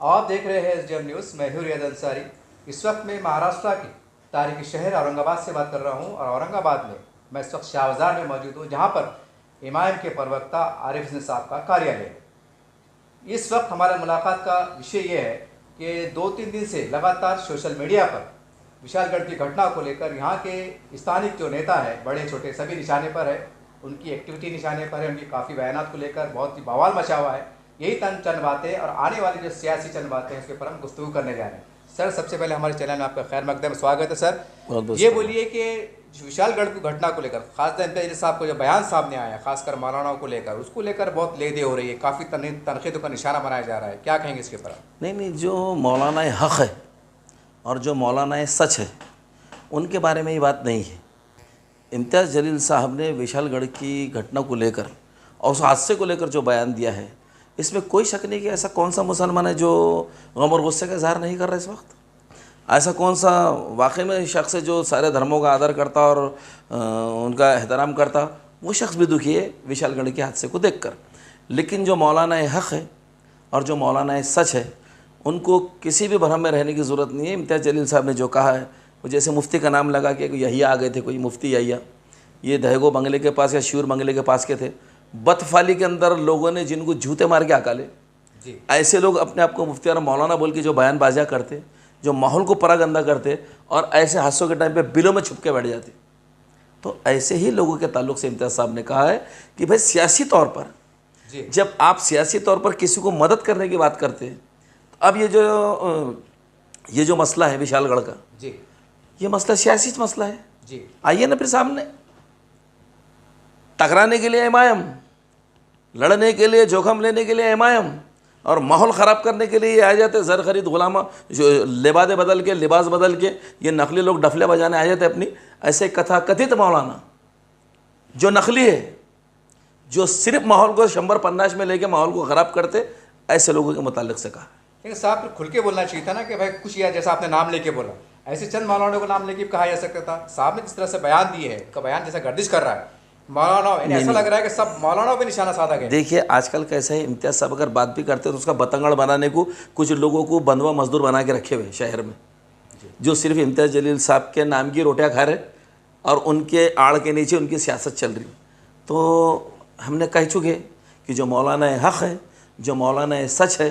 आप देख रहे हैं एसडीएम न्यूज़। मैं हूं रियाद अंसारी। इस वक्त मैं महाराष्ट्र की तारीखी शहर औरंगाबाद से बात कर रहा हूं और औरंगाबाद में मैं इस वक्त शाहबाजार में मौजूद हूं, जहां पर इमाम के प्रवक्ता आरिफ हसन साहब का कार्यालय है। इस वक्त हमारा मुलाकात का विषय ये है कि 2-3 दिन से लगातार सोशल मीडिया पर विशालगढ़ की घटना को लेकर यहाँ के स्थानिक जो नेता है, बड़े छोटे सभी निशाने पर है, उनकी एक्टिविटी निशाने पर है, उनकी काफ़ी बयानात को लेकर बहुत ही बवाल मचा हुआ है। यही चंद बातें और आने वाली जो सियासी चंद बातें हैं उसके ऊपर हम गुफ्तगू करने जा रहे हैं। सर, सबसे पहले हमारे चैनल में आपका खैर मकदम स्वागत है। सर, ये बोलिए कि विशालगढ़ की घटना को लेकर खासतौर इम्तियाज साहब को जो बयान सामने आया, खासकर मौलानाओं को लेकर, उसको लेकर बहुत ले दे हो रही है, काफ़ी तनकीद का निशाना बनाया जा रहा है, क्या कहेंगे इसके ऊपर? नहीं, जो मौलाना हक़ है और जो मौलाना सच है उनके बारे में ये बात नहीं है। इम्तियाज़ जलील साहब ने विशालगढ़ की घटना को लेकर और उस हादसे को लेकर जो बयान दिया है, इसमें कोई शक नहीं कि ऐसा कौन सा मुसलमान है जो गम और गुस्से का इज़हार नहीं कर रहा है इस वक्त। ऐसा कौन सा वाकई में शख्स है जो सारे धर्मों का आदर करता और उनका एहतराम करता, वो शख्स भी दुखी है विशालगढ़ के हादसे को देखकर। लेकिन जो मौलाना हक़ है और जो मौलाना सच है, उनको किसी भी भ्रम में रहने की ज़रूरत नहीं है। इम्तियाज़ जलील साहब ने जो कहा है, वो जैसे मुफ्ती का नाम लगा के यहिया आ गए थे, कोई मुफ्ती यहिया, ये दहगो बंगले के पास या शिवर बंगले के पास के थे। बतफाली के अंदर लोगों ने जिनको जूते मार के हकाले, ऐसे लोग अपने आप को मुफ्ती और मौलाना बोल के जो बयान बाजिया करते, जो माहौल को परागंदा करते और ऐसे हादसों के टाइम पे बिलों में छुप के बैठ जाते, तो ऐसे ही लोगों के ताल्लुक से इम्तियाज़ साहब ने कहा है कि भाई सियासी तौर पर जब आप सियासी तौर पर किसी को मदद करने की बात करते हैं, अब ये जो मसला है विशालगढ़ का, ये मसला सियासी मसला है जी। आइए ना फिर सामने, टकराने के लिए एमआईएम, लड़ने के लिए, जोखम लेने के लिए एमआईएम, और माहौल ख़राब करने के लिए ये आ जाते ज़र खरीद गुलामा, जो लिबादे बदल के, लिबास बदल के ये नकली लोग डफले बजाने आ जाते अपनी। ऐसे कथा कथित मौलाना जो नकली है, जो सिर्फ माहौल को शंबर पन्नाश में लेके माहौल को ख़राब करते, ऐसे लोगों के मुतालिक से कहा। लेकिन साहब खुल के बोलना चाहिए था ना कि भाई कुछ, या जैसा आपने नाम लेके बोला, ऐसे चंद मौलाना को नाम लेके कहा जा सकता था। साहब ने जिस तरह से बयान दिए है, उसका बयान जैसा गर्दिश कर रहा है मौलाना, ऐसा लग रहा है कि सब मौलाना पे निशाना साधा गया। देखिए आजकल कैसा है, इम्तियाज़ साहब अगर बात भी करते हैं तो उसका बतंगड़ बनाने को कुछ लोगों को बंधुआ मजदूर बना के रखे हुए शहर में, जो सिर्फ इम्तियाज़ जलील साहब के नाम की रोटियां खा रहे और उनके आड़ के नीचे उनकी सियासत चल रही। तो हमने कह चुके कि जो मौलाना हक़ है, जो मौलाना सच है,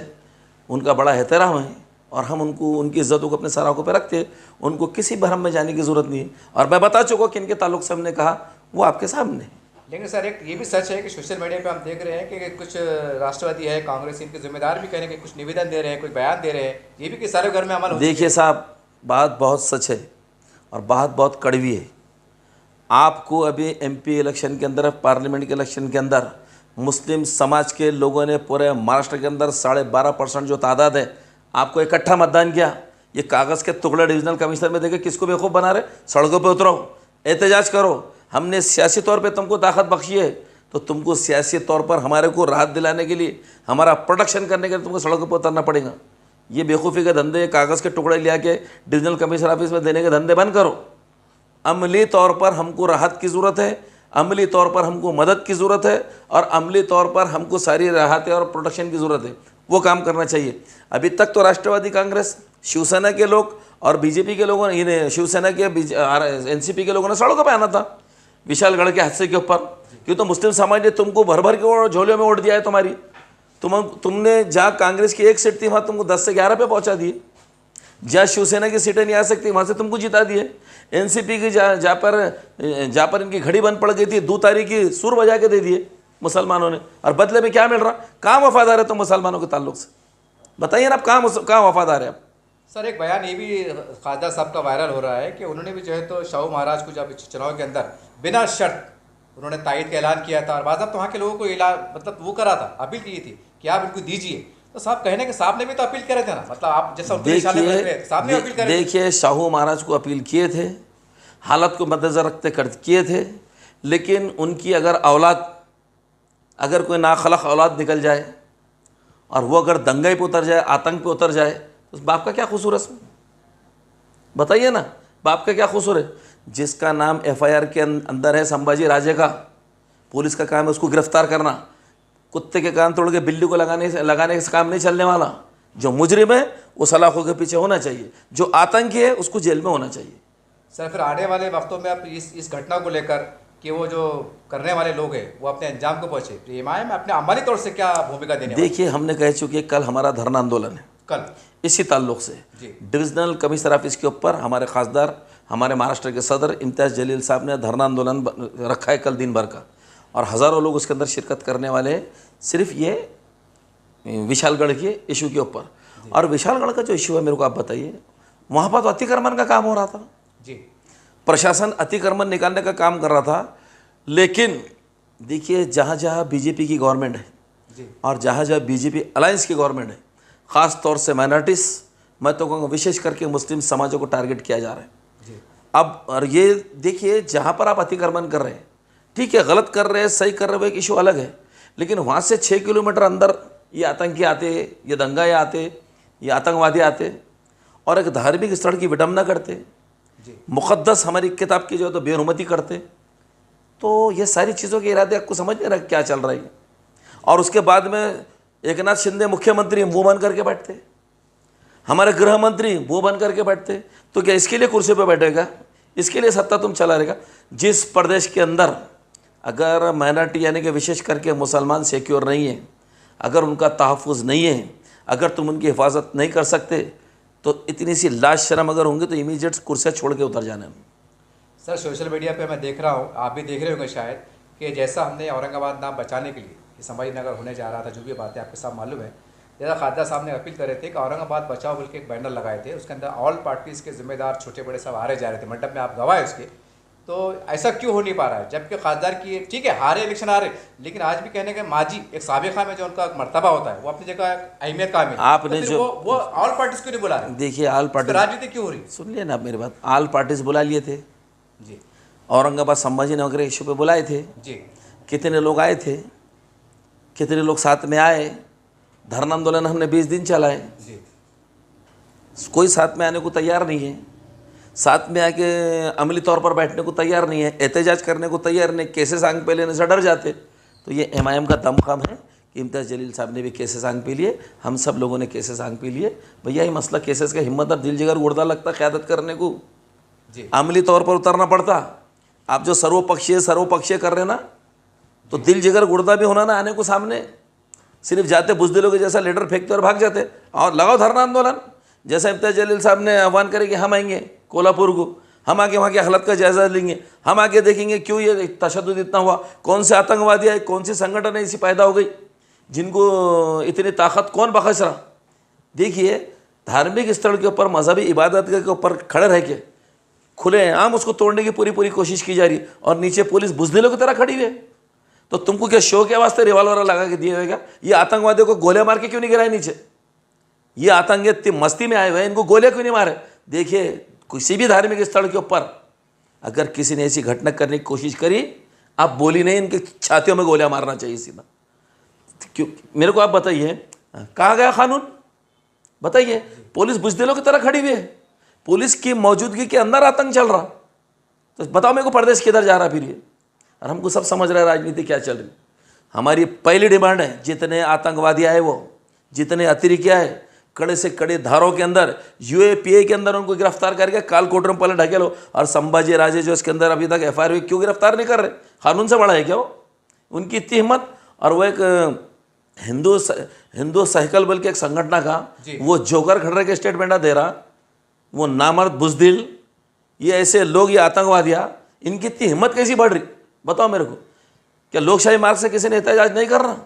उनका बड़ा एहतराम है और हम उनको, उनकी इज़्ज़तों को अपने सराखों पर रखते हैं। उनको किसी भरम में जाने की ज़रूरत नहीं है। और मैं बता चुका कि इनके ताल्लुक़ से हमने कहा वो आपके सामने। लेकिन सर एक ये भी सच है कि सोशल मीडिया पे हम देख रहे हैं कि कुछ राष्ट्रवादी है, कांग्रेस, इनके जिम्मेदार भी कह रहे हैं कि कुछ निवेदन दे रहे हैं, कुछ बयान दे रहे हैं, ये भी कि सारे घर में अमल हो। देखिए साहब, बात बहुत सच है और बात बहुत कड़वी है। आपको अभी एमपी इलेक्शन के अंदर, पार्लियामेंट के इलेक्शन के अंदर मुस्लिम समाज के लोगों ने पूरे महाराष्ट्र के अंदर 12.5% जो तादाद है, आपको इकट्ठा मतदान किया। ये कागज़ के टुकड़े डिवीजनल कमिश्नर में देखे किसको बेवकूफ़ बना रहे, सड़कों पे उतरो, एहतजाज करो, हमने सियासी तौर पे तुमको ताकत बख्शी है, तो तुमको सियासी तौर पर हमारे को राहत दिलाने के लिए, हमारा प्रोटेक्शन करने के लिए तुमको सड़कों पर उतरना पड़ेगा। ये बेवकूफ़ी के धंधे, कागज़ के टुकड़े लिया के डिवीजनल कमिश्नर ऑफिस में देने के धंधे बंद करो। अमली तौर पर हमको राहत की ज़रूरत है, अमली तौर पर हमको मदद की ज़रूरत है और अमली तौर पर हमको सारी राहतें और प्रोटेक्शन की ज़रूरत है। वो काम करना चाहिए। अभी तक तो राष्ट्रवादी कांग्रेस, शिवसेना के लोग और बीजेपी के लोगों ने, शिवसेना के एनसीपी के लोगों ने सड़कों पर आना था विशालगढ़ के हादसे के ऊपर, क्यों तो मुस्लिम समाज ने तुमको भर भर के झोलियों में वोट दिया है तुम्हारी। तुमने जहाँ कांग्रेस की 1 सीट थी वहाँ तुमको 10 से 11 पे पहुँचा दिए। जहाँ शिवसेना की सीटें नहीं आ सकती वहाँ से तुमको जिता दिए। एनसीपी की जहाँ पर इनकी घड़ी बंद पड़ गई थी, 2 तारीख की सुर बजा के दे दिए मुसलमानों ने। और बदले में क्या मिल रहा? कहाँ वफादार है तुम मुसलमानों के ताल्लुक से? बताइए ना, आप कहाँ वफादार है आप? सर एक बयान ये भी खासदार साहब का वायरल हो रहा है कि उन्होंने भी जो है तो शाहू महाराज को जब चुनाव के अंदर बिना शर्त उन्होंने तायद का ऐलान किया था और बाज़ाब्ता वहाँ के लोगों को मतलब वो करा था, अपील की थी कि आप इनको दीजिए। तो साहब कहने के साहब ने भी तो अपील करे थे ना, मतलब आप जैसा साहब ने अपील करे। देखिए शाहू महाराज को अपील किए थे, हालत को मद्देनजर रखते किए थे, लेकिन उनकी अगर औलाद, अगर कोई नाखलक औलाद निकल जाए और वो अगर दंगे पे उतर जाए, आतंक पे उतर जाए, तो उस बाप का क्या कसूर है इसमें? बताइए ना, बाप का क्या कसूर है? जिसका नाम एफआईआर के अंदर है संभाजी राजे का, पुलिस का काम है उसको गिरफ्तार करना। कुत्ते के कान तोड़ के बिल्ली को लगाने से काम नहीं चलने वाला। जो मुजरिम है वो सलाखों के पीछे होना चाहिए, जो आतंकी है उसको जेल में होना चाहिए। सर फिर आने वाले वक्तों में आप इस घटना को लेकर कि वो जो करने वाले लोग हैं वो अपने अंजाम को पहुँचे, तो एमआईएम अपने अमली तौर से क्या भूमिका देने वाली? देखिए, हमने कह चुके कल हमारा धरना आंदोलन है, कल इसी ताल्लुक से जी डिविजनल कमिश्नर ऑफिस के ऊपर हमारे खासदार, हमारे महाराष्ट्र के सदर इम्तियाज़ जलील साहब ने धरना आंदोलन रखा है कल दिन भर का, और हज़ारों लोग उसके अंदर शिरकत करने वाले हैं, सिर्फ ये विशालगढ़ के इशू के ऊपर। और विशालगढ़ का जो इशू है, मेरे को आप बताइए, वहाँ पर तो अतिक्रमण का काम हो रहा था, जी प्रशासन अतिक्रमण निकालने का काम कर रहा था, लेकिन देखिए जहाँ जहाँ बीजेपी की गवर्नमेंट है जी और जहाँ जहाँ बीजेपी अलायंस की गवर्नमेंट है, ख़ास तौर से माइनॉरिटीज़, मैं तो कहूँगा विशेष करके मुस्लिम समाजों को टारगेट किया जा रहा है। जी अब और ये देखिए, जहाँ पर आप अतिक्रमण कर रहे हैं, ठीक है, गलत कर रहे हैं, सही कर रहे हो, एक इशू अलग है, लेकिन वहाँ से 6 किलोमीटर अंदर ये आतंकी आते, ये दंगाई आते, ये आतंकवादी आते और एक धार्मिक स्थल की विडंबना करते, जी मुक़द्दस हमारी किताब की जो है तो बेरुमती करते। तो ये सारी चीज़ों के इरादे आपको समझ नहीं रहा क्या चल रहा है। और उसके बाद में एकनाथ शिंदे मुख्यमंत्री वो बन करके बैठते, हमारे गृह मंत्री वो बन करके बैठते, तो क्या इसके लिए कुर्सी पर बैठेगा? इसके लिए सत्ता तुम चला रहेगा? जिस प्रदेश के अंदर अगर माइनॉरिटी यानी कि विशेष करके मुसलमान सिक्योर नहीं है, अगर उनका तहफ़्फ़ुज़ नहीं है, अगर तुम उनकी हिफाजत नहीं कर सकते, तो इतनी सी लाज शर्म अगर होंगे तो इमीडिएट कुर्सियाँ छोड़ के उतर जाना। सर सोशल मीडिया पे मैं देख रहा हूँ, आप भी देख रहे होंगे शायद, कि जैसा हमने औरंगाबाद नाम बचाने के लिए कि संभाजी नगर होने जा रहा था, जो भी बातें आपके साथ मालूम है, जैसा खासदार साहब ने अपील कर रहे थे कि औरंगाबाद बचाओ बोल के एक बैनर लगाए थे, उसके अंदर ऑल पार्टीज़ के जिम्मेदार छोटे बड़े सब आ रहे जा रहे थे, मंडप में आप गवाए उसके। तो ऐसा क्यों हो नहीं पा रहा है? जबकि खासदार की ठीक है, हारे इलेक्शन हारे, लेकिन आज भी कहने का माजी एक साबिका में जो उनका मर्तबा होता है वो अपनी जगह अहमियत का है। आपने तो जो वो ऑल पार्टीज़ क्यों नहीं बुला रहे? देखिए, ऑल पार्टी राजनीति क्यों हो रही? सुन लिया ना आप मेरी बात, ऑल पार्टीज बुला लिए थे, जी औरंगाबाद संभाजी नगर इशू पे बुलाए थे, जी कितने लोग आए थे, कितने लोग साथ में आए, धरना आंदोलन हमने 20 दिन चलाए, जी कोई साथ में आने को तैयार नहीं है, साथ में आके अमली तौर पर बैठने को तैयार नहीं है, एहतजाज करने को तैयार नहीं, केसेस आंग पे लेने से डर जाते। तो ये एमआईएम का दमखम है कि इम्तियाज़ जलील साहब ने भी केसेस आंग पे लिए, हम सब लोगों ने केसेस आंग पे लिए। भैया ये मसला केसेस का हिम्मत और दिल जिगर गुर्दा लगता क़यादत करने को, जी अमली तौर पर उतरना पड़ता। आप जो सर्वपक्षीय कर रहे ना, तो दिल जिगर गुर्दा भी होना ना आने को सामने, सिर्फ जाते बुज़दिलों के जैसा लेटर फेंकते और भाग जाते। और लगाओ धरना आंदोलन, जैसा इम्तियाज़ जलील साहब ने आह्वान करे कि हम आएंगे कोल्हापुर को, हम आके वहाँ की हालत का जायज़ा लेंगे, हम आके देखेंगे क्यों ये तशद्दुद इतना हुआ, कौन से आतंकवादी आए, कौन सी संगठन ऐसी पैदा हो गई जिनको इतनी ताकत कौन बख्श रहा। देखिए, धार्मिक स्थल के ऊपर, मजहबी इबादत के ऊपर खड़े रह के खुले आम उसको तोड़ने की पूरी कोशिश की जा रही है, और नीचे पुलिस बुज़दिलों की तरह खड़ी हुई है। तो तुमको क्या शो के वास्ते रिवॉल्वर लगा के दिए होगा? ये आतंकवादियों को गोलियां मार के क्यों नहीं गिराए नीचे? ये आतंकी मस्ती में आए हुए हैं, इनको गोलियां क्यों नहीं मारे? देखिए, किसी भी धार्मिक स्थल के ऊपर अगर किसी ने ऐसी घटना करने की कोशिश करी, आप बोली नहीं, इनके छातियों में गोलियां मारना चाहिए सीधा। क्यों? मेरे को आप बताइए, कहाँ गया कानून? बताइए, पुलिस बुज़दिलों की तरह खड़ी हुई है, पुलिस की मौजूदगी के अंदर आतंक चल रहा, तो बताओ मेरे को प्रदेश किधर जा रहा फिर ये? और हमको सब समझ रहा है राजनीति क्या चल रही। हमारी पहली डिमांड है, जितने आतंकवादी आए, वो जितने अतिरेकी आए, कड़े से कड़े धारों के अंदर, यूएपीए के अंदर उनको गिरफ्तार करके काल कोटरम पहले ढकेलो। और संभाजी राजे जो इसके अंदर अभी तक एफआईआर हुई, क्यों गिरफ्तार नहीं कर रहे? कानून से बड़ा है क्या वो? उनकी इतनी हिम्मत। और वो एक हिंदू सहकल बल के एक संगठन का वो जोकर खड़े के स्टेटमेंट दे रहा, वो नामर्द बुज़दिल, ये ऐसे लोग, ये आतंकवादियाँ, इनकी इतनी हिम्मत कैसी बढ़ रही? बताओ मेरे को। क्या लोकशाही मार्ग से किसी ने एहतजाज नहीं करना?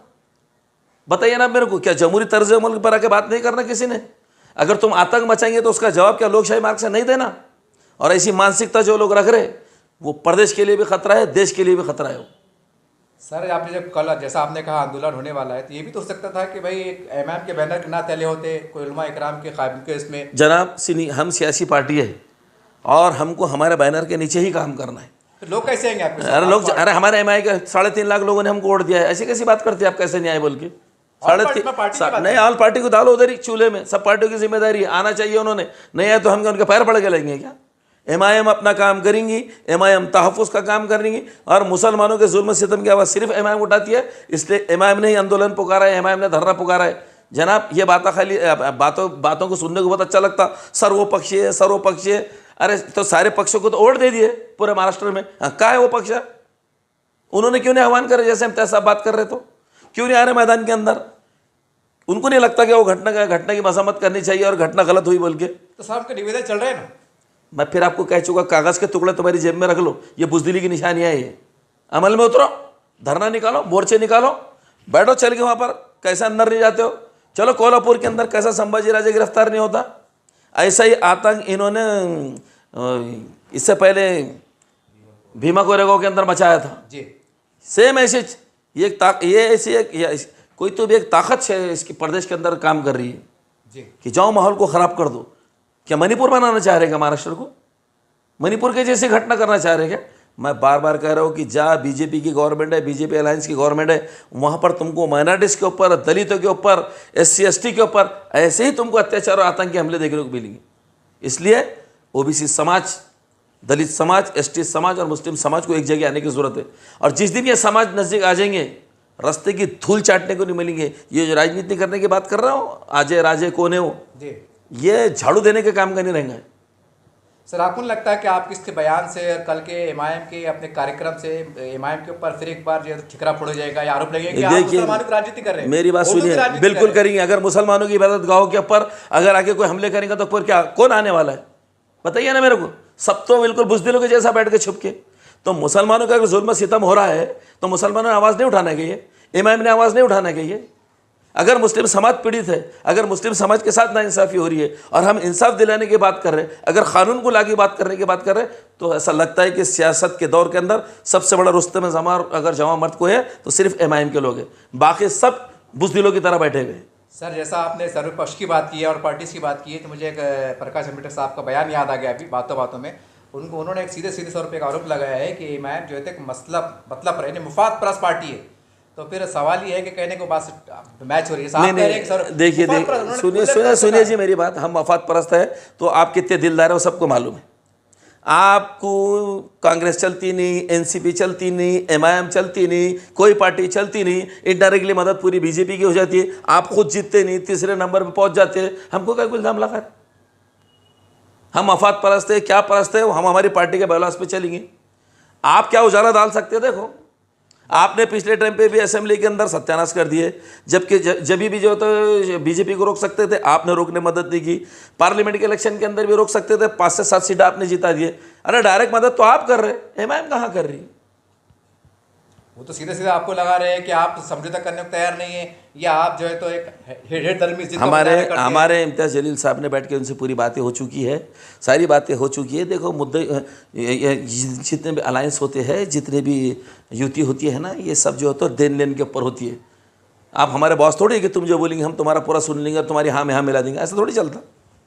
बताइए ना मेरे को। क्या जमहूरी तर्ज मुल्क पर आके बात नहीं करना किसी ने? अगर तुम आतंक मचाएंगे तो उसका जवाब क्या लोकशाही मार्ग से नहीं देना? और ऐसी मानसिकता जो लोग रख रहे, वो प्रदेश के लिए भी खतरा है, देश के लिए भी खतरा है। सर, आपने जब कल जैसा आपने कहा आंदोलन होने वाला है, तो ये भी तो हो सकता था कि भाई एक एमआईएम के बैनर के ना तले होते, कोई उलमा इकराम के काबिल के इसमें। जनाब, हम सियासी पार्टी है और हमको हमारे बैनर के नीचे ही काम करना है। तो लोग कैसे आएंगे आपके साथ? अरे हमारे एमआई के 3.5 लाख लोगों ने हमको वोट दिया है, ऐसी कैसी बात करते हैं आप? कैसे नहीं आए बोल के? 3.5 नहीं, ऑल पार्टी को डालो उधर ही चूल्हे में, सब पार्टियों की जिम्मेदारी है, आना चाहिए उन्होंने। नहीं आए तो हम उनके पैर पड़ के लेंगे क्या? एमआईएम अपना काम करेंगी, एमआईएम तहफ़्फ़ुज़ का काम करेंगी, और मुसलमानों के जुल्म सितम की आवाज़ सिर्फ एमआईएम उठाती है। इसलिए एमआईएम ने ही आंदोलन पुकारा है, एमआईएम ने धरना पुकारा है। जनाब ये बातों को सुनने को बहुत अच्छा लगता, सर्वपक्षीय। अरे तो सारे पक्षों को तो वोट दे दिए पूरे महाराष्ट्र में, कहाँ है वो पक्ष? उन्होंने क्यों नहीं आह्वान करे? जैसे हम तैसा बात कर रहे तो क्यों नहीं आ रहे मैदान के अंदर? उनको नहीं लगता कि वो घटना की मजम्मत करनी चाहिए और घटना गलत हुई बोल के? तो साहब के निवेदन चल रहे हैं ना। मैं फिर आपको कह चुका, कागज़ के टुकड़े तुम्हारी जेब में रख लो, ये बुजदिली की निशानियाँ है। ये अमल में उतरो, धरना निकालो, मोर्चे निकालो, बैठो चल के वहाँ पर। कैसे अंदर नहीं जाते हो? चलो कोल्हापुर के अंदर कैसा संभाजी राजे गिरफ्तार नहीं होता? ऐसा ही आतंक इन्होंने इससे पहले भीमा कोरेगांव के अंदर मचाया था जी। सेम ऐसे ये ऐसी एक कोई तो भी एक ताकत है इसकी प्रदेश के अंदर काम कर रही है जी कि जाओ माहौल को ख़राब कर दो। क्या मणिपुर बनाना चाह रहे क्या महाराष्ट्र को? मणिपुर के जैसी घटना करना चाह रहे क्या? मैं बार बार कह रहा हूँ कि जहाँ बीजेपी की गवर्नमेंट है, बीजेपी अलायंस की गवर्नमेंट है, वहाँ पर तुमको माइनॉरिटीज़ के ऊपर, दलितों के ऊपर, SC ST के ऊपर ऐसे ही तुमको अत्याचार और आतंकी हमले देखने को मिलेंगे। इसलिए OBC समाज, दलित समाज, ST समाज और मुस्लिम समाज को एक जगह आने की ज़रूरत है। और जिस दिन ये समाज नज़दीक आ जाएंगे, रास्ते की धूल चाटने को नहीं मिलेंगे। ये जो राजनीति करने की बात कर रहा हूँ, आजे राजे कोने हो, जी, ये झाड़ू देने के काम का नहीं रहेंगे। सर आपको नहीं लगता है कि आप इसके बयान से और कल के MIM के अपने कार्यक्रम से MIM के ऊपर फिर एक बार जो ठिकरा फोड़ा जाएगा या आरोप लगेगा कि आप मुसलमानों की राजनीति कर रहे हैं? मेरी बात सुनिए, बिल्कुल करेंगे। अगर मुसलमानों की इबादत गाहों के ऊपर अगर आगे कोई हमले करेंगे तो फिर क्या कौन आने वाला है? बताइए ना मेरे को। सब तो बिल्कुल बुज़दिलों के जैसा बैठ के छुप के। तो मुसलमानों का अगर जुल्म सितम हो रहा है तो मुसलमानों ने आवाज़ नहीं उठाना चाहिए, MIM ने आवाज़ नहीं उठाना चाहिए। अगर मुस्लिम समाज पीड़ित है, अगर मुस्लिम समाज के साथ नाइंसाफ़ी हो रही है और हम इंसाफ दिलाने की बात कर रहे हैं, अगर कानून को लागू बात करने की बात कर रहे हैं, तो ऐसा लगता है कि सियासत के दौर के अंदर सबसे बड़ा रुस्तम जमां अगर जवां मर्द को है तो सिर्फ MIM के लोग हैं, बाकी सब बुज़दिलों की तरह बैठे हुए हैं। सर जैसा आपने सर्वपक्ष की बात की है और पार्टीज की बात की है, तो मुझे एक प्रकाश अम्बेडकर साहब का बयान याद आ गया अभी बातों बातों में। उन्होंने एक सीधे तौर पर एक आरोप लगाया है कि MIM जो है एक मतलब यानी मुफाद परस्त पार्टी है। तो फिर सवाल ये है कि कहने को बात मैच हो रही है। नहीं, देखिए सुनिए जी मेरी बात। हम मफाद परस्त है तो आप कितने दिलदार है वो सबको मालूम है। आपको कांग्रेस चलती नहीं, NCP चलती नहीं, MIM चलती नहीं, कोई पार्टी चलती नहीं, इनडायरेक्टली मदद पूरी BJP की हो जाती है। आप खुद जीतते नहीं, तीसरे नंबर पर पहुंच जाते हैं, हमको क्या कोई इल्ज़ाम लगा? हम मफाद परस्त है, क्या परस्त है? हम हमारी पार्टी के बैलास पे चलेंगे। आप क्या उजाला डाल सकते हैं? देखो आपने पिछले टाइम पे भी असेंबली के अंदर सत्यानाश कर दिए, जबकि जब भी जो तो BJP को रोक सकते थे, आपने रोकने मदद नहीं की। पार्लियामेंट के इलेक्शन के अंदर भी रोक सकते थे, 5 से 7 सीटें आपने जिता दिए। अरे डायरेक्ट मदद तो आप कर रहे, MIM कहाँ कर रही? वो तो सीधे आपको लगा रहे हैं कि आप समझौता करने को तैयार नहीं है, या आप जो है तो एक हमारे इम्तियाज़ जलील साहब ने बैठ के उनसे पूरी बातें हो चुकी है, सारी बातें हो चुकी है। देखो मुद्दे जितने भी अलायंस होते हैं, जितने भी युति होती है ना, ये सब जो होता है देन लेन के ऊपर होती है। आप हमारे बॉस थोड़ी कि तुम जो बोलेंगे हम तुम्हारा पूरा सुन लेंगे और तुम्हारी हाँ में हाँ मिला देंगे, ऐसा थोड़ी चलता।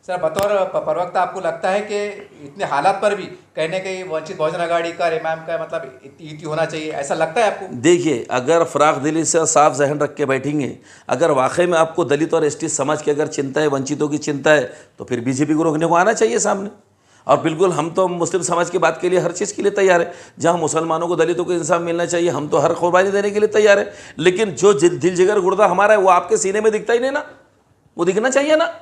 सर बतौर प्रवक्ता आपको लगता है कि इतने हालात पर भी कहने के वंचित बहुजन आघाड़ी का MIM का मतलब युति होना चाहिए, ऐसा लगता है आपको? देखिए अगर फराग दिली से साफ जहन रख के बैठेंगे, अगर वाकई में आपको दलित और ST समाज की अगर चिंता है, वंचितों की चिंता है, तो फिर BJP को रोकने को आना चाहिए सामने। और बिल्कुल हम तो मुस्लिम समाज की बात के लिए हर चीज़ के लिए तैयार है। जहाँ मुसलमानों को, दलितों को इंसाफ मिलना चाहिए, हम तो हर कुर्बानी देने के लिए तैयार है। लेकिन जो दिल जिगर गुर्दा हमारा है वो आपके सीने में दिखता ही नहीं ना, वो दिखना चाहिए ना,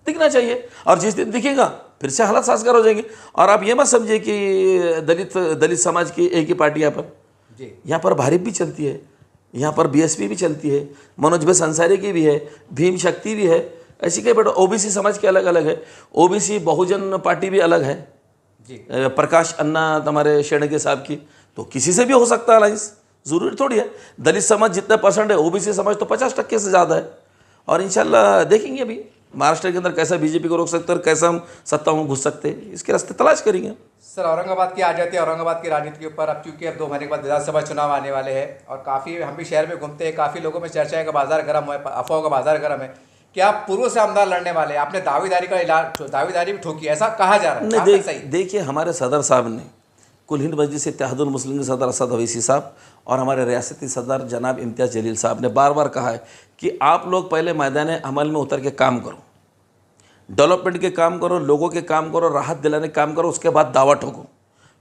दिखना चाहिए। और जिस दिन दिखेगा फिर से हालात साजगार हो जाएंगे। और आप ये मत समझिए कि दलित समाज की एक ही पार्टी यहाँ पर भारिप भी चलती है, यहाँ पर BSP भी चलती है, मनोज भाई अंसारी की भी है, भीम शक्ति भी है, ऐसी कई पार्टी। OBC समाज के अलग अलग है, OBC बहुजन पार्टी भी अलग है जी। प्रकाश अन्ना तुम्हारे शेणके साहब की, तो किसी से भी हो सकता है अलायंस, ज़रूरी थोड़ी है। दलित समाज जितना % है, OBC समाज तो 50% से ज़्यादा है। और इंशाल्लाह देखेंगे अभी महाराष्ट्र के अंदर कैसा BJP को रोक सकते हैं और कैसा हम सत्ता में घुस सकते हैं, इसके रास्ते तलाश करेंगे। सर औरंगाबाद की आ जाती है, औरंगाबाद की राजनीति के ऊपर अब चूँकि अब 2 महीने के बाद विधानसभा चुनाव आने वाले हैं और काफ़ी हम भी शहर में घूमते हैं, काफ़ी लोगों में चर्चा है कि बाजार गर्म है, अफवाहों का बाजार गर्म है। क्या आप पूर्व से आमदार लड़ने वाले? आपने दावेदारी भी ठोकी, ऐसा कहा जा रहा है? नहीं, देखिए हमारे सदर साहब ने, कुल हिंद मजलिस इत्तेहादुल मुस्लिमीन के सदर असद अवैसी साहब और हमारे रियासती सदर जनाब इम्तियाज़ जलील साहब ने बार बार कहा है कि आप लोग पहले मैदान अमल में उतर के काम करो, डेवलपमेंट के काम करो, लोगों के काम करो, राहत दिलाने के काम करो, उसके बाद दावा ठोको।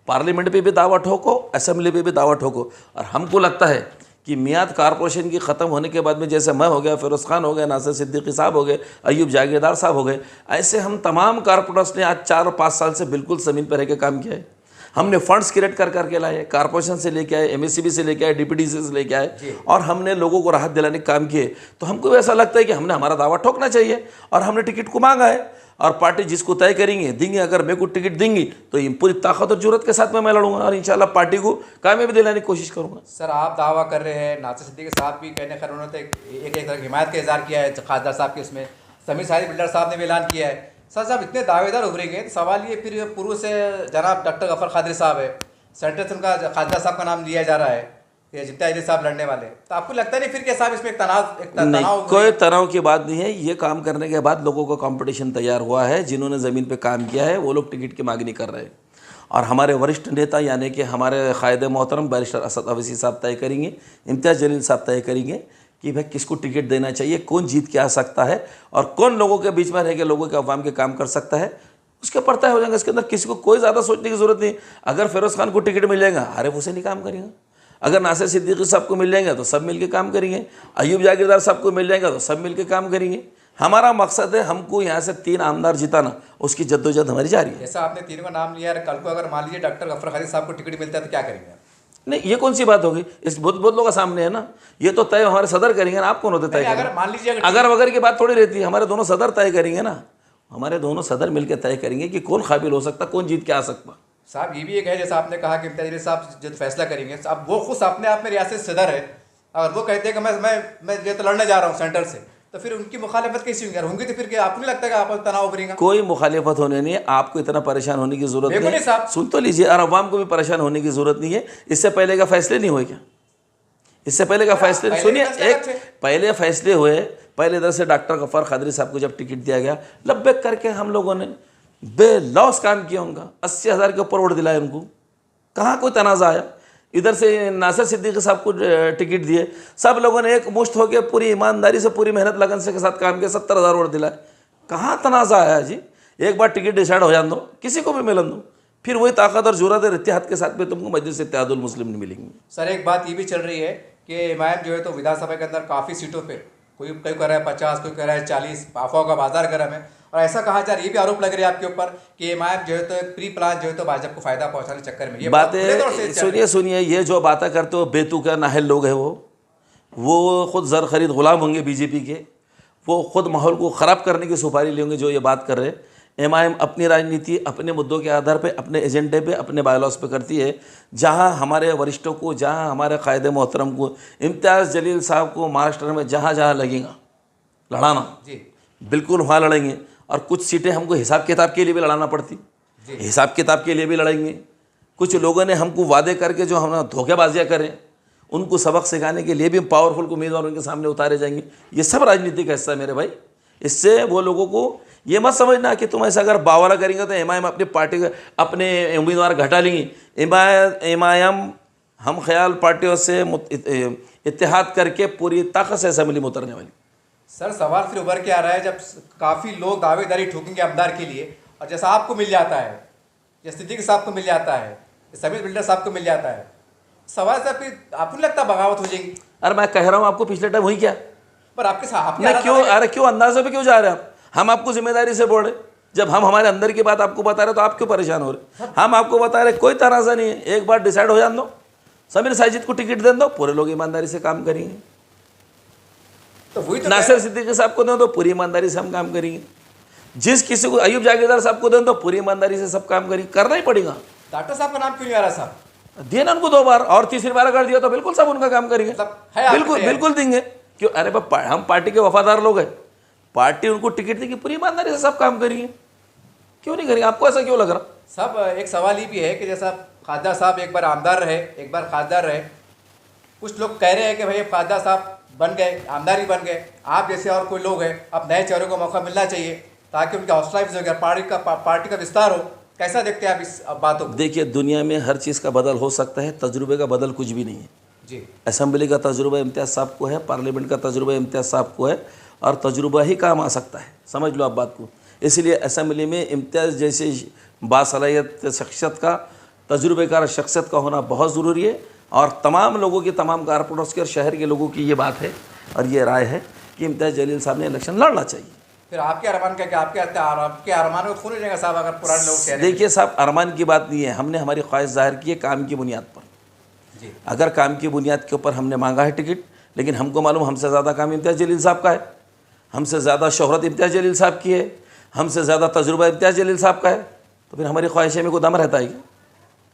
पार्लियामेंट पे भी दावा ठोको, असेंबली पे भी दावा ठोको। और हमको लगता है कि मियाद कारपोरेशन की ख़त्म होने के बाद में जैसे मैं हो गया, फिरोज़ खान हो गए, नासिर सिद्दीकी साहब हो गए, अयूब जागीरदार साहब हो गए, ऐसे हम तमाम कारपोरेटर्स ने आज 4 और 5 साल से बिल्कुल ज़मीन पर रह के काम किया है। हमने फंड्स क्रिएट कर करके लाए, कारपोरेशन से लेके आए, एमएससीबी से लेके आए, डीपीडीसी से लेके आए, और हमने लोगों को राहत दिलाने का काम किए। तो हमको ऐसा लगता है कि हमने हमारा दावा ठोकना चाहिए, और हमने टिकट को मांगा है, और पार्टी जिसको तय करेंगे देंगे। अगर मेरे को टिकट देंगी तो ये पूरी ताकत और जरूरत के साथ में मैं लड़ूंगा, और इंशाल्लाह पार्टी को कामयाबी दिलाने की कोशिश करूंगा। सर आप दावा कर रहे हैं, नासिर सिद्दीकी साहब भी कहने खैर उन्होंने एक तरह की हिमायत का इजहार किया है खासदार साहब के, उसमें समीर साहिब बिल्डर साहब ने भी ऐलान किया है। सर साहब इतने दावेदार उभरेंगे तो सवाल ये फिर पूर्व से जनाब डॉक्टर गफर कादरी साहब है, सेंटर से उनका खासदार साहब का नाम लिया जा रहा है, ये जितना अजय साहब लड़ने वाले, तो आपको लगता नहीं फिर कि साहब इसमें एक तनाव नहीं, कोई तनाव की बात नहीं है। ये काम करने के बाद लोगों का कंपटीशन तैयार हुआ है, जिन्होंने ज़मीन पे काम किया है वो लोग टिकट की मांग नहीं कर रहे हैं, और हमारे वरिष्ठ नेता यानी कि हमारे कायदे मोहतरम बैरिस्टर असद अवैसी साहब तय करेंगे, इम्तियाज़ जलील साहब तय करेंगे कि भाई किसको टिकट देना चाहिए, कौन जीत के आ सकता है, और कौन लोगों के बीच में रह के लोगों के अवाम के काम कर सकता है, उसके पर तय हो जाएगा। इसके अंदर किसी को कोई ज़्यादा सोचने की ज़रूरत नहीं। अगर फिरोज़ खान को टिकट मिल जाएगा, अरे उसे नहीं काम करेगा। अगर नासिर सिद्दीकी साहब को मिल जाएगा तो सब मिलके काम करेंगे, अयूब जागीरदार साहब को मिल जाएगा तो सब मिलके काम करेंगे। हमारा मकसद है हमको यहाँ से 3 आमदार जिताना, उसकी जद्दोजहद हमारी जारी है। जैसा आपने 3 का नाम लिया है, कल को अगर मान लीजिए डॉक्टर गफर कादरी साहब को टिकट मिलता है तो क्या करेंगे? नहीं, ये कौन सी बात होगी? इस बहुत लोगों का सामने है ना, ये तो तय हमारे सदर करेंगे ना, आप कौन होते तय? अगर मान लीजिए अगर वगैरह की बात थोड़ी रहती है, हमारे दोनों सदर तय करेंगे ना, हमारे दोनों सदर मिलकर तय करेंगे कि कौन काबिल हो सकता, कौन जीत के आ सकता। साहब ये भी एक है, जैसा आपने कहा कि इम्तियाज़ जलील साहब जो फैसला करेंगे, अब वो खुद अपने आप में रियासत सदर है, और वो कहते हैं कि मैं ये तो लड़ने जा रहा हूँ सेंटर से, तो फिर उनकी मुखालिफत कैसी होंगी? तो फिर क्या आपको नहीं लगता कि आप तनाव उभरेगा? कोई मुखालिफत होने नहीं है, आपको इतना परेशान होने की जरूरत नहीं है। सुन तो लीजिए, और अवाम को भी परेशान होने की जरूरत नहीं है। इससे पहले का फैसले नहीं हुए क्या? इससे पहले का फैसले सुनिए, एक पहले फैसले हुए, पहले इधर से डॉक्टर गफर कादरी साहब को जब टिकट दिया गया, लब्बैक करके हम लोगों ने बेलौस काम किया, उनका 80,000 के ऊपर वोट दिलाए उनको, कहाँ कोई तनाज़ा आया? इधर से नासिर सिद्दीकी साहब को टिकट दिए, सब लोगों ने एक मुश्त होकर पूरी ईमानदारी से पूरी मेहनत लगन से के साथ काम किया, 70,000 वोट दिलाए, कहाँ तनाज़ा आया जी? एक बार टिकट डिसाइड हो जाने दो, किसी को भी मिलन दो, फिर वही ताकत और जुर्रत और इत्तेहाद के साथ में तुमको मजलिस इत्तेहादुल मुस्लिमीन मिलेंगी। सर एक बात ये भी चल रही है कि इमाम जो है तो विधानसभा के अंदर काफ़ी सीटों पे कोई कह रहा है 50, कोई कह रहा है 40, अफवाह का बाजार गर्म है, और ऐसा कहा जा रहा है, ये भी आरोप लग रहा है आपके ऊपर कि इमाम जो है तो प्री प्लान जो है तो भाजपा को फायदा पहुंचाने के चक्कर में ये बातें सुनिए, ये जो बातें करते हो बेतुका नाहल लोग हैं, वो खुद जर खरीद गुलाम होंगे बीजेपी के, वो खुद माहौल को ख़राब करने की सुपारी लेंगे जो ये बात कर रहे हैं। एमआईएम अपनी राजनीति अपने मुद्दों के आधार पे, अपने एजेंडे पे, अपने बायलॉज पे करती है। जहां हमारे वरिष्ठों को, जहां हमारे कायदे मोहतरम को, इम्तियाज़ जलील साहब को महाराष्ट्र में जहां जहां लगेगा लड़ाना जी बिल्कुल वहाँ लड़ेंगे। और कुछ सीटें हमको हिसाब किताब के लिए भी लड़ाना पड़ती, हिसाब किताब के लिए भी लड़ेंगे। कुछ लोगों ने हमको वादे करके जो हम धोखेबाजियाँ करें, उनको सबक सिखाने के लिए भी पावरफुल उम्मीदवार उनके सामने उतारे जाएंगे। ये सब राजनीति का हिस्सा है मेरे भाई। इससे वो लोगों को ये मत समझना कि तुम ऐसा अगर बावला करेंगे तो एमआईएम अपनी पार्टी का अपने उम्मीदवार घटा लेंगी। एमआईएम हम ख्याल पार्टियों से इत्तेहाद करके पूरी ताकत से असेंबली में उतरने वाली। सर सवाल फिर उभर के आ रहा है, जब काफ़ी लोग दावेदारी ठोकेंगे आमदार के लिए, और जैसा आपको मिल जाता है, या सिद्दीकी साहब को मिल जाता है, समीर बिल्डर साहब को मिल जाता है, सवाल से फिर आपको नहीं लगता बगावत हो जाएगी? अरे मैं कह रहा हूँ आपको, पिछले टाइम हुई क्या? पर आपके साथ क्यों, अरे क्यों अंदाजे पे क्यों जा रहे हैं आप? हम आपको जिम्मेदारी से बोल रहे, जब हम हमारे अंदर की बात आपको बता रहे तो आप क्यों परेशान हो रहे? हम आपको बता रहे कोई तनाज़ा नहीं है, एक बार डिसाइड हो जाने दो, समीर साजिद को टिकट दे दो, पूरे लोग ईमानदारी से काम करेंगे। तो वही तो नासिर सिद्दीकी साहब को दे दो, पूरी ईमानदारी से हम काम करेंगे। जिस किसी को अयूब जागीरदार साहब को दे दो, पूरी ईमानदारी से सब काम करेंगे, करना ही पड़ेगा। डॉक्टर साहब का नाम क्यों नहीं आ रहा? साहब दिए ना उनको 2 बार, और तीसरी बार अगर दिया तो बिल्कुल सब उनका काम करेंगे, बिल्कुल देंगे। क्यों? अरे हम पार्टी के वफादार लोग हैं, पार्टी उनको टिकट देगी, पूरी ईमानदारी से सब काम करेंगे, क्यों नहीं करेंगे? आपको ऐसा क्यों लग रहा? सब एक सवाल ये भी है कि जैसा खासदार साहब एक बार आमदार रहे, एक बार खासदार रहे, कुछ लोग कह रहे हैं कि भाई खासदार साहब बन गए, आमदार ही बन गए, आप जैसे और कोई लोग हैं, अब नए चेहरों को मौका मिलना चाहिए ताकि उनका हौसला अफजाई हो, पार्टी का विस्तार हो। कैसा देखते हैं आप इस बातों को? देखिए, दुनिया में हर चीज़ का बदल हो सकता है, तजुर्बे का बदल कुछ भी नहीं है जी। असेंबली का तजुर्बा इम्तियाज़ साहब को है, पार्लियामेंट का तजुर्बा इम्तियाज़ साहब को है, और तजुर्बा ही काम आ सकता है, समझ लो आप बात को। इसलिए असेंबली में इम्तियाज़ जैसे बासलाहियत शख्सियत का, तजुर्बेकार शख्सियत का होना बहुत ज़रूरी है। और तमाम लोगों की, तमाम कारपोरेटर्स की और शहर के लोगों की ये बात है और ये राय है कि इम्तियाज़ जलील साहब ने इलेक्शन लड़ना चाहिए। फिर आपके अरमान का क्या, आपके अरमान को खून हो जाएगा साहब अगर पुराने लोग कह रहे हैं? देखिए साहब, अरमान की बात नहीं है, हमने हमारी ख्वाहिश जाहिर की है काम की बुनियाद पर। जी। अगर काम की बुनियाद के ऊपर हमने मांगा है टिकट, लेकिन हमको मालूम हमसे ज़्यादा काम इम्तियाज़ जलील साहब का है, हमसे ज़्यादा शोहरत इम्तियाज़ जलील साहब की है, हमसे ज़्यादा तजुर्बा इम्तियाज़ जलील साहब का है, तो फिर हमारी ख्वाहिशें में कोई दम रहता है क्या?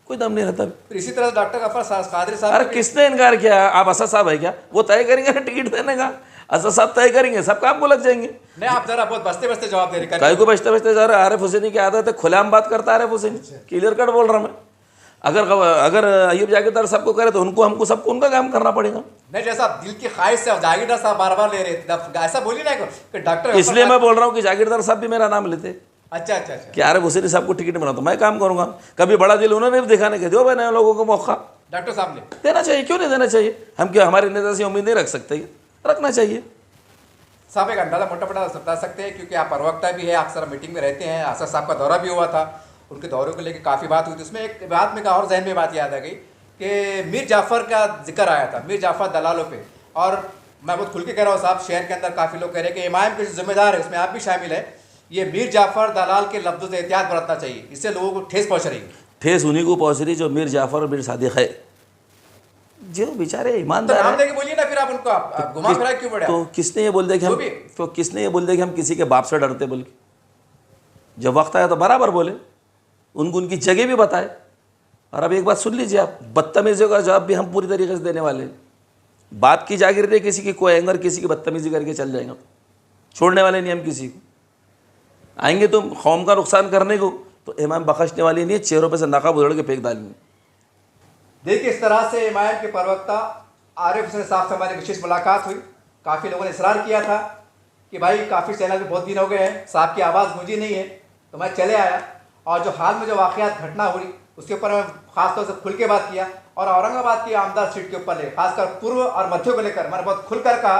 कोई दम नहीं रहता। फिर इसी तरह डॉक्टर गफ्फार कादरी साहब अरे किसने इनकार किया? आप असद साहब है क्या? वो तय करेंगे ना टिकट देने का, असद साहब तय करेंगे, सब काम को लग जाएंगे। नहीं, आप जरा बहुत बचते बचते जवाब दे रहे कई को बचते बचते जा रहे। आरिफ हुसैनी की आदत है खुलेआम बात करता है। आरिफ हुसैनी क्लियर कट बोल रहा मैं। अगर अयूब जागीरदार सबको करे तो उनको, हमको, सबको उनका काम करना पड़ेगा। नहीं, जैसा दिल की ख्वाहिश से जागीरदार साहब बार बार ले रहे थे, ऐसा बोलिए ना कि डॉक्टर। इसलिए मैं बोल रहा हूँ कि जागीरदार साहब भी मेरा नाम लेते। अच्छा अच्छा अच्छा। कि आरिफ हुसैनी साहब को टिकट मिला तो मैं काम करूँगा। कभी बड़ा दिल उन्होंने भी दिखाने के, दो बने लोगों को मौका डॉक्टर साहब ने देना चाहिए। क्यों नहीं देना चाहिए? हम क्या हमारे नेता से उम्मीद नहीं रख सकते? रखना चाहिए। साहब एक अंदाजा मोटा मोटा बता सकते हैं, क्योंकि आप प्रवक्ता भी है, अक्सर मीटिंग में रहते हैं। असद साहब का दौरा भी हुआ था, उनके दौरे को लेकर काफ़ी बात हुई थी। उसमें एक बात में और जहन में बात याद आ गई कि मीर जाफ़र का जिक्र आया था, मीर जाफ़र दलालों पे। और मैं बहुत खुल के कह रहा हूँ साहब, शहर के अंदर काफ़ी लोग कह रहे हैं कि इमाम के जो जिम्मेदार है उसमें आप भी शामिल है, ये मीर जाफ़र दलाल के लफ्ज़ों से एहतियात बरतना चाहिए, इससे लोगों को ठेस पहुँच रही है। ठेस उन्हीं को पहुँच रही जो मीर जाफ़र और मीर सादिक है, जो बेचारे तो ईमानदार नाम है। लेके बोलिए ना, फिर आप उनको आप घुमा फिरा क्यों पड़े? तो किसने ये बोल दिया कि हम, तो किसने ये बोल दिया कि हम किसी के बाप से डरते? बोल के जब वक्त आया तो बराबर बोले, उनको उनकी जगह भी बताए। और अब एक बात सुन लीजिए आप, बदतमीज़ियों का जवाब भी हम पूरी तरीके से देने वाले हैं। बाप की जागीर नहीं, किसी की कोई आएंगे और किसी की बदतमीज़ी करके चल जाएंगे, छोड़ने वाले नहीं हम किसी को। आएंगे तो कौम का नुकसान करने को, तो इमाम बख्शने वाली नहीं है, चेहरों पे से नकाब उधड़ के फेंक डालेंगे। देखिए, इस तरह से इमाम के प्रवक्ता आरिफ हुसैन साहब से हमारी विशेष मुलाकात हुई। काफ़ी लोगों ने इसरार किया था कि भाई काफ़ी चैनल पे बहुत दिन हो गए हैं, साहब की आवाज़ गूंजी नहीं है, तो मैं चले आया। और जो हाल में जो वाक़यात घटना हुई उसके ऊपर मैं ख़ासतौर से खुल के बात किया। और औरंगाबाद की आमदार सीट के ऊपर ले, खासकर पूर्व और मध्य को लेकर मैंने बहुत खुलकर कहा,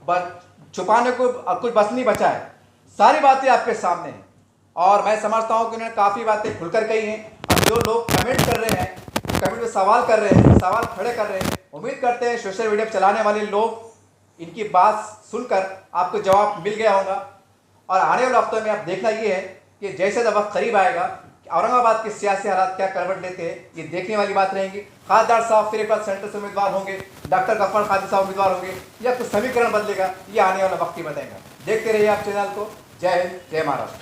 बस छुपाने को कुछ बस नहीं बचा है, सारी बातें आपके सामने हैं। और मैं समझता हूँ कि उन्होंने काफ़ी बातें खुलकर कही हैं। और जो लोग कमेंट कर रहे हैं, कमेंट में सवाल कर रहे हैं, सवाल खड़े कर रहे हैं, उम्मीद करते हैं सोशल मीडिया पर चलाने वाले लोग इनकी बात सुनकर आपको जवाब मिल गया होगा। और आने वाले हफ्तों में आप देखना ये है कि जैसे जब वक्त करीब आएगा, औरंगाबाद के सियासी हालात क्या करवट लेते हैं, ये देखने वाली बात रहेंगी। खासदार साहब फिर एक बार सेंटर से उम्मीदवार होंगे, डॉक्टर गफ्फार कादरी साहब उम्मीदवार होंगे, या कुछ समीकरण बदलेगा, ये आने वाला वक्त ही बताएगा। देखते रहिए आप चैनल को। जय हिंद, जय महाराष्ट्र।